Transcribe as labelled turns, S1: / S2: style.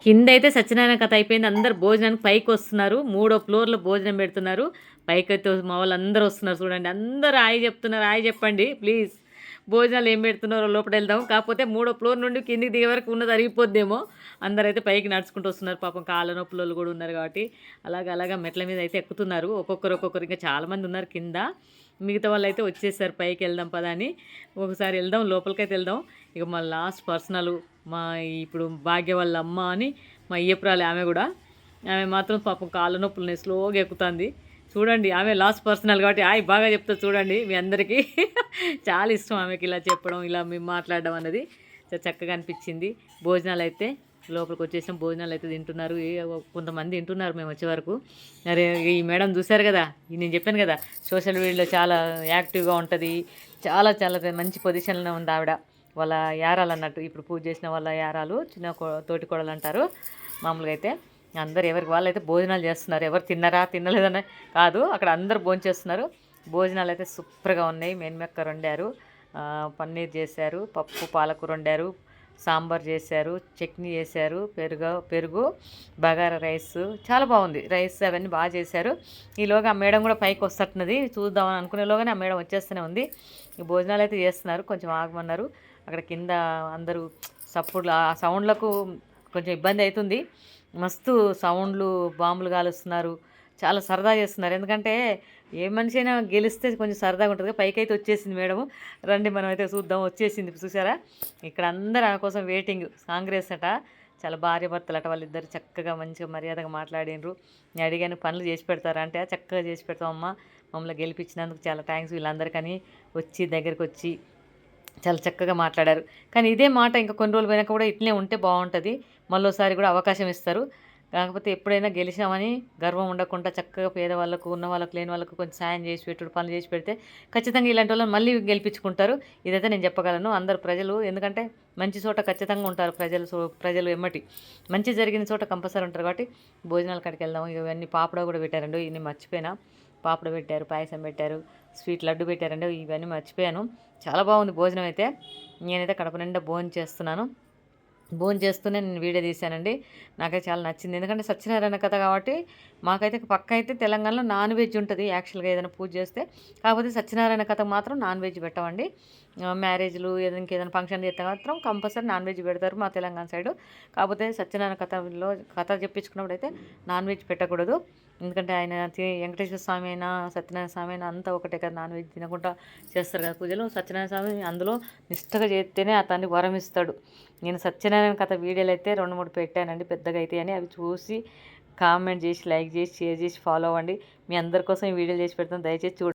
S1: కింద అయితే సత్యనారాయణ కథ అయిపోయింది. అందరు భోజనానికి పైకి వస్తున్నారు. మూడో ఫ్లోర్‌లో భోజనం పెడుతున్నారు. పైకైతే మా వాళ్ళందరూ వస్తున్నారు చూడండి. అందరూ హాయ్ చెప్తున్నారు. హాయ్ చెప్పండి ప్లీజ్. భోజనాలు ఏం పెడుతున్నారో లోపటెళ్దాం. కాకపోతే మూడో ఫ్లోర్ నుండి కిందికి దిగే వరకు ఉన్నది అరిగిపోద్దేమో. అందరైతే పైకి నడుచుకుంటూ వస్తున్నారు. పాపం కాళ్ళ నొప్పులోళ్ళు కూడా ఉన్నారు కాబట్టి అలాగా మెట్ల మీద అయితే ఎక్కుతున్నారు. ఒక్కొక్కరు ఇంకా చాలామంది ఉన్నారు కింద. మిగతా వాళ్ళైతే వచ్చేసారు పైకి వెళ్దాం పదా అని. ఒకసారి వెళ్దాం లోపలికైతే వెళ్దాం. ఇక మా లాస్ట్ పర్సనల్ మా ఇప్పుడు భాగ్య వాళ్ళ అమ్మ అని మా అయ్యపురాలి ఆమె కూడా. ఆమె మాత్రం పాపం కాళ్ళ నొప్పులున్నాయి స్లోగా ఎక్కుతుంది. చూడండి ఆమె లాస్ట్ పర్సనల్ కాబట్టి బాగా చెప్తా చూడండి మీ అందరికీ. చాలా ఇష్టం ఆమెకి ఇలా చెప్పడం, ఇలా మేము మాట్లాడడం అన్నది చక్కగా అనిపించింది. భోజనాలు అయితే లోపలికి వచ్చేసాం. భోజనాలు అయితే తింటున్నారు. కొంతమంది తింటున్నారు మేము వచ్చే వరకు. అరే ఈ మేడం చూశారు కదా, నేను చెప్పాను కదా సోషల్ మీడియాలో చాలా యాక్టివ్గా ఉంటుంది. చాలా చాలా మంచి పొజిషన్లో ఉంది ఆవిడ. వాళ్ళ యారాలు అన్నట్టు, ఇప్పుడు పూజ చేసిన వాళ్ళ యారాలు చిన్న తోటి కోడలు అంటారు. మామూలుగా అయితే అందరు ఎవరికి వాళ్ళు అయితే భోజనాలు చేస్తున్నారు. ఎవరు తిన్నారా తినలేదనే కాదు, అక్కడ అందరు భోజనం చేస్తున్నారు. భోజనాలు అయితే సూపర్గా ఉన్నాయి. మెన్మెక్కర్ వండారు, పన్నీర్ చేశారు, పప్పు పాలకూర వండారు, సాంబార్ చేశారు, చట్నీ చేశారు, పెరుగు బగారా రైస్ చాలా బాగుంది. రైస్ అవన్నీ బాగా చేశారు. ఈలోగా ఆ మేడం కూడా పైకి వస్తున్నది, చూద్దామని అనుకునేలోగానే ఆ మేడం వచ్చేస్తూనే ఉంది. ఈ భోజనాలు అయితే చేస్తున్నారు. కొంచెం ఆగమన్నారు. అక్కడ కింద అందరూ సప్పుడు ఆ సౌండ్లకు కొంచెం ఇబ్బంది అవుతుంది. మస్తు సౌండ్లు, బాంబులు కాలుస్తున్నారు. చాలా సరదా చేస్తున్నారు. ఎందుకంటే ఏ మనిషి అయినా గెలిస్తే కొంచెం సరదాగా ఉంటుంది. పైకి అయితే వచ్చేసింది మేడం. రండి మనం అయితే చూద్దాం. వచ్చేసింది చూసారా. ఇక్కడ అందరూ ఆమె కోసం వెయిటింగ్. కాంగ్రెస్ అట, చాలా భార్య భర్తలు అట. వాళ్ళిద్దరు చక్కగా మంచిగా మర్యాదగా మాట్లాడినరు. నేను అడిగాను పనులు చేసి పెడతారా అంటే చక్కగా చేసి పెడతామమ్మా, మమ్మల్ని గెలిపించినందుకు చాలా థ్యాంక్స్ వీళ్ళందరికని వచ్చి దగ్గరికి వచ్చి చాలా చక్కగా మాట్లాడారు. కానీ ఇదే మాట ఇంకా కొన్ని రోజులు పోయినాక కూడా ఇట్లనే ఉంటే బాగుంటుంది. మళ్ళీసారి కూడా అవకాశం ఇస్తారు. కాకపోతే ఎప్పుడైనా గెలిచామని గర్వం ఉండకుండా చక్కగా పేదవాళ్ళకు, ఉన్న వాళ్ళకు, లేని వాళ్ళకు కొంచెం సాయం చేసి పెట్టుడు, పనులు చేసి పెడితే ఖచ్చితంగా ఇలాంటి వాళ్ళని మళ్ళీ గెలిపించుకుంటారు. ఇదైతే నేను చెప్పగలను. అందరు ప్రజలు ఎందుకంటే మంచి చోట ఖచ్చితంగా ఉంటారు. ప్రజలు ఎమ్మటి మంచి జరిగిన చోట కంపల్సరీ ఉంటారు. కాబట్టి భోజనాల కాడికి వెళ్దాం. ఇవన్నీ పాపడ కూడా పెట్టారండి, ఇన్ని మర్చిపోయినా. పాపడ పెట్టారు, పాయసం పెట్టారు, స్వీట్ లడ్డు పెట్టారండి. ఇవన్నీ మర్చిపోయాను. చాలా బాగుంది భోజనం అయితే. నేనైతే కడప నిండా భోజనం చేస్తున్నాను. భోజనం చేస్తూనే నేను వీడియో తీశానండి. నాకైతే చాలా నచ్చింది. ఎందుకంటే సత్యనారాయణ కథ కాబట్టి మాకైతే పక్క అయితే తెలంగాణలో నాన్ వెజ్ ఉంటుంది యాక్చువల్గా ఏదైనా పూజ చేస్తే. కాకపోతే సత్యనారాయణ కథ మాత్రం నాన్ వెజ్ పెట్టమండి. మ్యారేజ్లు ఇంకేదైనా ఫంక్షన్ చేస్తే మాత్రం కంపల్సరీ నాన్ వెజ్ పెడతారు మా తెలంగాణ సైడు. కాకపోతే సత్యనారాయణ కథ చెప్పించుకున్నప్పుడు అయితే నాన్ వెజ్ పెట్టకూడదు. ఎందుకంటే ఆయన వెంకటేశ్వర స్వామి అయినా సత్యనారాయణ స్వామి అయినా అంతా ఒకటే కదా, నాన్ వెజ్ తినకుండా చేస్తారు కదా పూజలు. సత్యనారాయణ స్వామి అందులో నిష్టగా చేస్తేనే అతన్ని వరం ఇస్తాడు. నేను సత్యనారాయణ కథ వీడియోలు అయితే 2-3 పెట్టానండి పెద్దగా అయితే అని. అవి చూసి కామెంట్ చేసి, లైక్ చేసి, షేర్ చేసి ఫాలో అవ్వండి. మీ అందరి కోసం ఈ వీడియోలు చేసి పెడతాను, దయచేసి చూడండి.